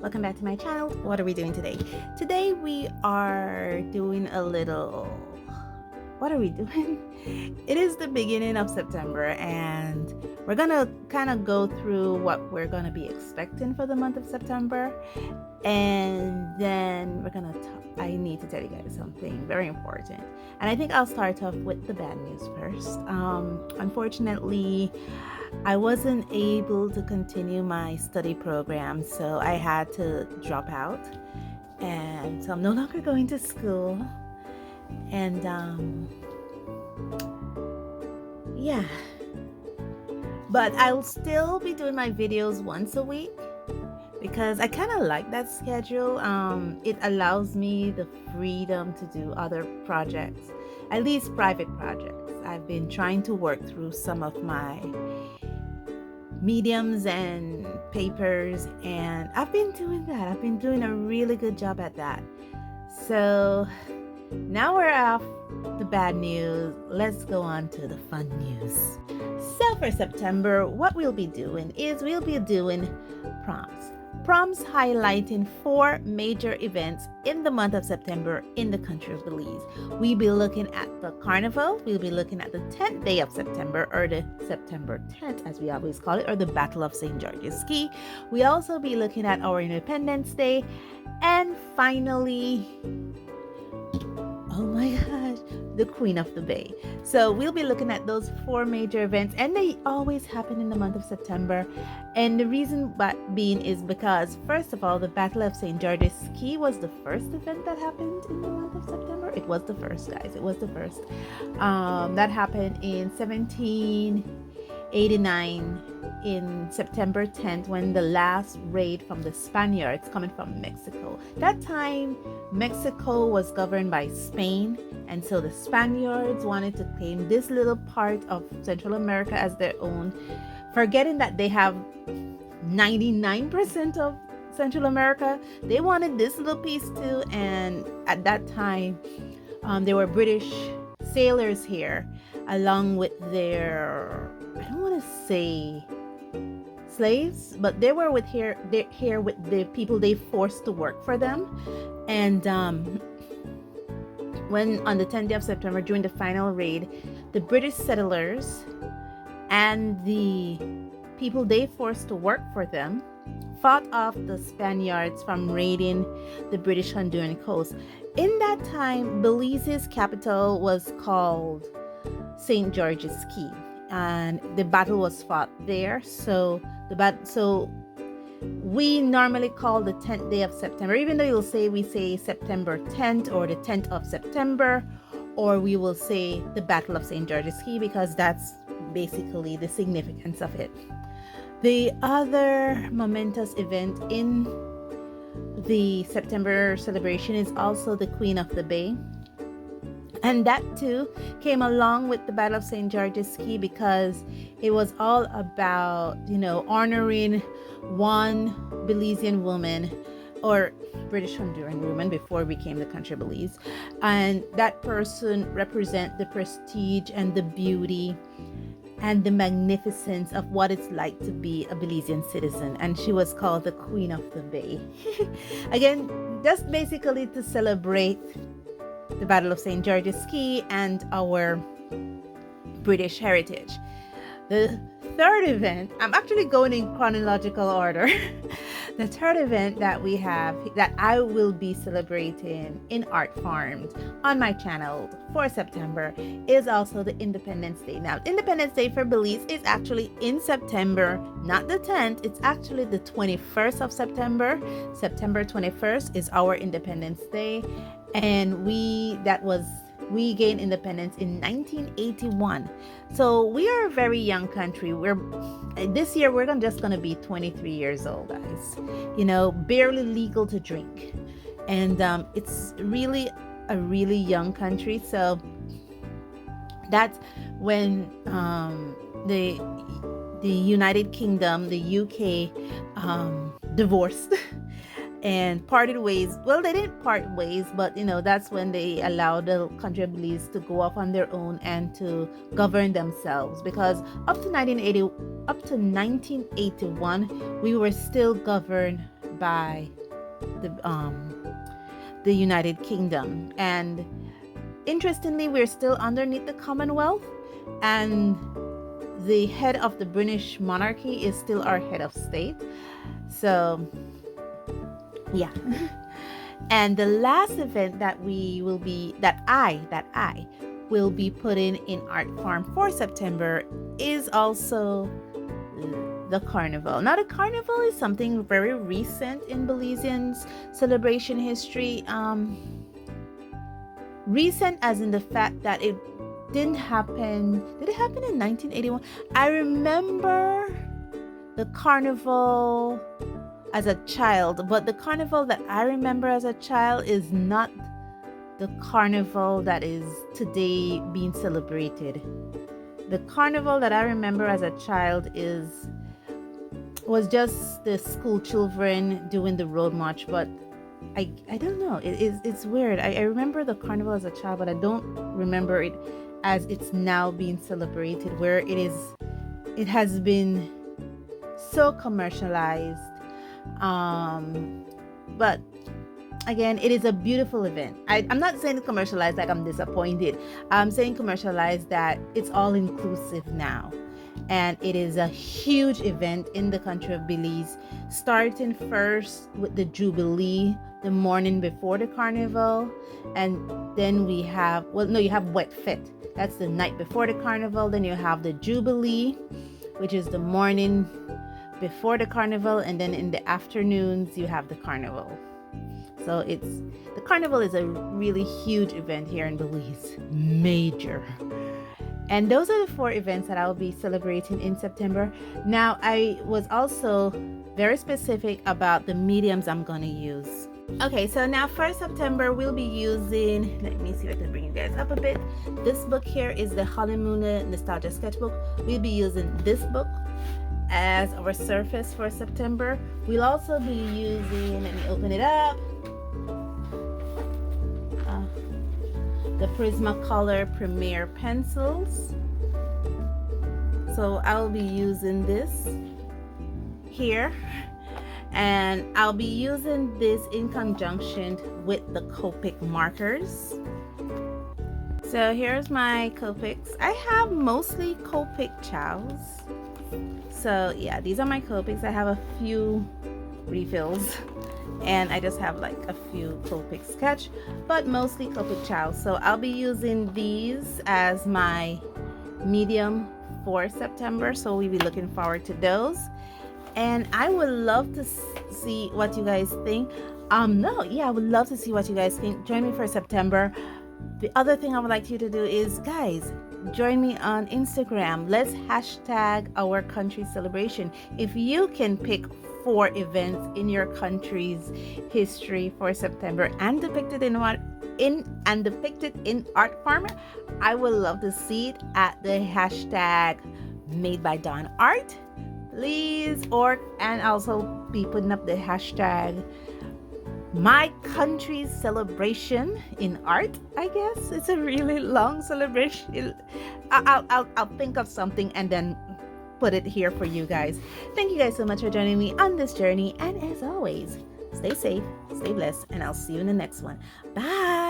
welcome back to my channel. What are we doing today? Today we are doing a little, what are we doing? It is the beginning of September and we're gonna kind of go through what we're gonna be expecting for the month of September, and then we're gonna talk. I need to tell you guys something very important, and I think I'll start off with the bad news first. Unfortunately, I wasn't able to continue my study program, so I had to drop out, and so I'm no longer going to school. And yeah, but I'll still be doing my videos once a week because I kind of like that schedule. It allows me the freedom to do other projects, at least private projects. I've been trying to work through some of my mediums and papers, and I've been doing that. I've been doing a really good job at that. So now we're off the bad news. Let's go on to the fun news. So for September, what we'll be doing is we'll be doing proms. Proms highlighting 4 major events in the month of September in the country of Belize. We'll be looking at the carnival. We'll be looking at the 10th day of September, or the September 10th as we always call it, or the Battle of St. George's Key. We'll also be looking at our Independence Day, and finally, oh my gosh, the Queen of the Bay. So we'll be looking at those 4 major events, and they always happen in the month of September. And the reason being is because, first of all, the Battle of St. George's Key was the first event that happened in the month of September. It was the first, guys. It was the first. That happened in 1789 in September 10th, when the last raid from the Spaniards coming from Mexico. That time, Mexico was governed by Spain, and so the Spaniards wanted to claim this little part of Central America as their own, forgetting that they have 99% of Central America. They wanted this little piece too, and at that time, there were British sailors here, along with their, I don't want to say slaves, but they were they're here with the people they forced to work for them. And when on the 10th day of September, during the final raid, the British settlers and the people they forced to work for them fought off the Spaniards from raiding the British Honduran coast. In that time, Belize's capital was called St. George's Key, and the battle was fought there. So we normally call the 10th day of September, even though we say September 10th or the 10th of September, or we will say the Battle of St. George's Key, because that's basically the significance of it. The other momentous event in the September celebration is also the Queen of the Bay. And that too came along with the Battle of St. George's Key, because it was all about, honoring one Belizean woman, or British Honduran woman before it became the country of Belize. And that person represent the prestige and the beauty and the magnificence of what it's like to be a Belizean citizen. And she was called the Queen of the Bay. Again, just basically to celebrate the Battle of St. George's Key and our British heritage. The third event, I'm actually going in chronological order. The third event that we have, that I will be celebrating in Art Farmed on my channel for September, is also the Independence Day. Now, Independence Day for Belize is actually in September, not the 10th. It's actually the 21st of September. September 21st is our Independence Day. And we gained independence in 1981. So we are a very young country. This year we're just gonna be 23 years old, guys. Barely legal to drink, and it's really a really young country. So that's when the United Kingdom, the UK, divorced and parted ways. Well, they didn't part ways, but that's when they allowed the country of Belize to go off on their own and to govern themselves, because up to 1981 we were still governed by the United Kingdom. And interestingly, we're still underneath the Commonwealth, and the head of the British monarchy is still our head of state. So yeah. And the last event that I will be putting in Art Farm for September is also the carnival. Now, the carnival is something very recent in Belizeans celebration history. Recent as in the fact that it didn't happen. Did it happen in 1981? I remember the carnival as a child, but the carnival that I remember as a child is not the carnival that is today being celebrated. The carnival that I remember as a child was just the school children doing the road march, but I don't know. It's weird. I remember the carnival as a child, but I don't remember it as it's now being celebrated, where it has been so commercialized. But again, it is a beautiful event. I'm not saying commercialized like I'm disappointed. I'm saying commercialized that it's all inclusive now. And it is a huge event in the country of Belize, starting first with the Jubilee the morning before the carnival. And then you have Wet Fit. That's the night before the carnival. Then you have the Jubilee, which is the morning before the carnival, and then in the afternoons you have the carnival. So the carnival is a really huge event here in Belize, major. And those are the 4 events that I'll be celebrating in September. Now, I was also very specific about the mediums I'm going to use. Okay, so now for September, we'll be using, let me see if I can bring you guys up a bit. This book here is the Honeymoon Nostalgia Sketchbook. We'll be using this book as our surface for September. We'll also be using, let me open it up, the Prismacolor Premier pencils. So I'll be using this here, and I'll be using this in conjunction with the Copic markers. So here's my Copics. I have mostly Copic Chows. So yeah, these are my Copics. I have a few refills, and I just have like a few Copic sketch, but mostly Copic Chows. So I'll be using these as my medium for September. So we'll be looking forward to those. And I would love to see what you guys think. I would love to see what you guys think. Join me for September. The other thing I would like you to do is, guys, join me on Instagram. Let's hashtag our country celebration. If you can pick 4 events in your country's history for September and depict it in art farm, I would love to see it at the hashtag made by Dawn Art, please. And also be putting up the hashtag my country's celebration in art. I guess it's a really long celebration. I'll think of something and then put it here for you guys. Thank you guys so much for joining me on this journey, and as always, stay safe, stay blessed, and I'll see you in the next one. Bye.